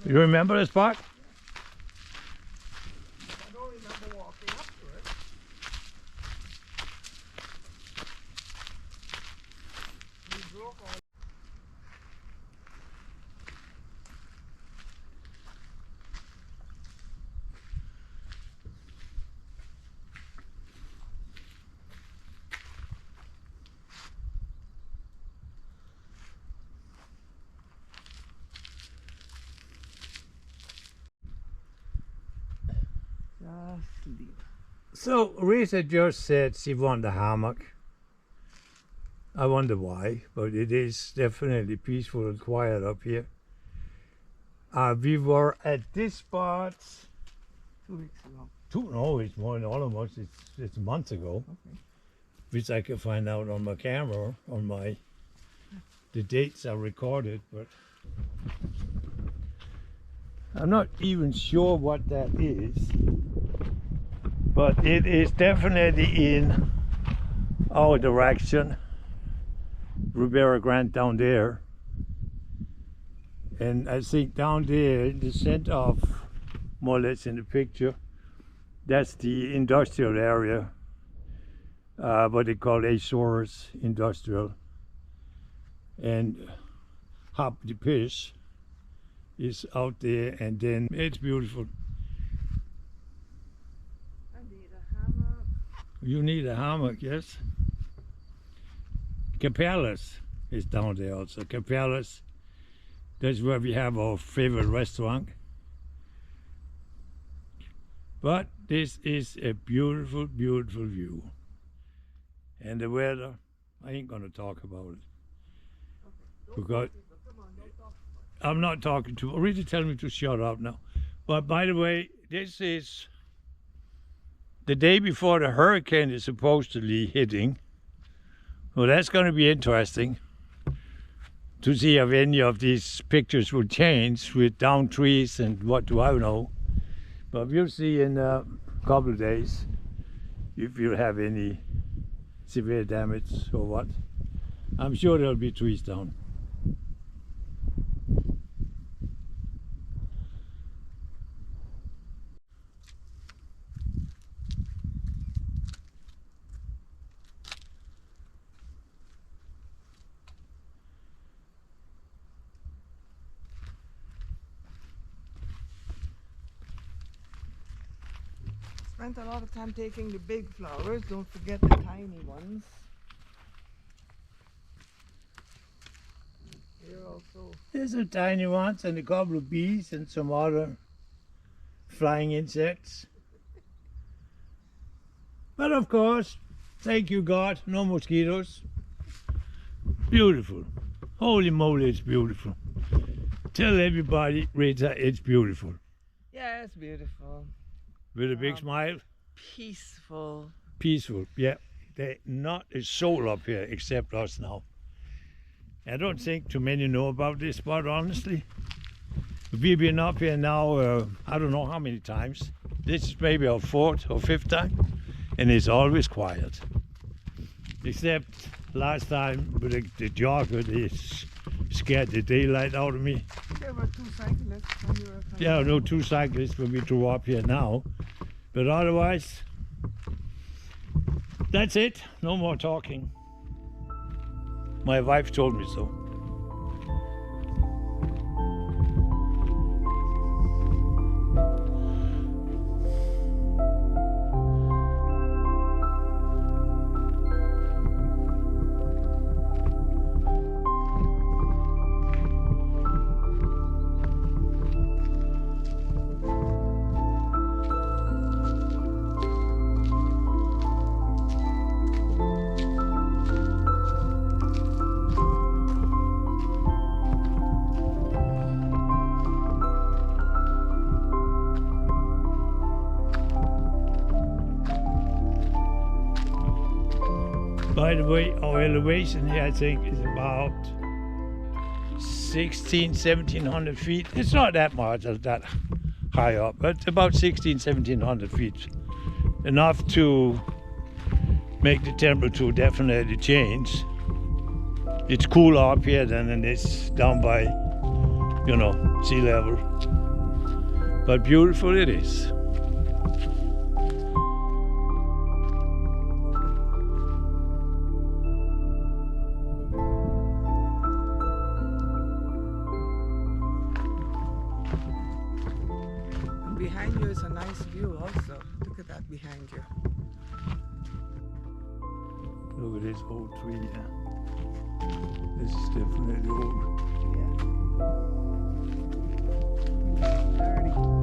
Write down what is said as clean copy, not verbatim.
You remember the spot? I don't remember walking up to it. We broke all. Just leave. So Rita just said she wanted a hammock. I wonder why, but it is definitely peaceful and quiet up here. We were at this spot 2 weeks ago. no, it's more than almost, it's months ago. Okay. Which I can find out on my camera, the dates are recorded, but I'm not even sure what that is. But it is definitely in our direction. Ribera Grande down there. And I think down there, in the center of, more or less in the picture, that's the industrial area. What they call Azores Industrial. And Hop de Piche is out there, and then it's beautiful. I need a hammock. You need a hammock, yes? Capellas is down there also. Capellas, that's where we have our favorite restaurant. But this is a beautiful, beautiful view. And the weather, I ain't gonna talk about it. Because I'm not talking to, Rita tell me to shut up now. But by the way, this is the day before the hurricane is supposedly hitting. Well, that's going to be interesting to see if any of these pictures will change with down trees and what do I know. But we'll see in a couple of days if you'll have any severe damage or what. I'm sure there'll be trees down. Spent a lot of time taking the big flowers. Don't forget the tiny ones. Here also. There's some tiny ones and a couple of bees and some other flying insects. But of course, thank you God, no mosquitoes. Beautiful. Holy moly, it's beautiful. Tell everybody, Rita, it's beautiful. Yeah, it's beautiful. With a big smile. Peaceful. Peaceful, yeah. There's not a soul up here except us now. I don't think too many know about this spot, honestly. We've been up here now, I don't know how many times. This is maybe our 4th or 5th time, and it's always quiet. Except last time with the jogger, they scared the daylight out of me. There were 2 cyclists when you were coming. Yeah, no 2 cyclists when we drove up here now. But otherwise, that's it. No more talking. My wife told me so. By the way, our elevation here, I think, is about 1700 feet. It's not that much, that high up, but about 1700 feet. Enough to make the temperature definitely change. It's cooler up here than it is down by you know, sea level. But beautiful it is. And behind you is a nice view also. Look at that behind you. Look at this old tree here. This is definitely old. Yeah. 30.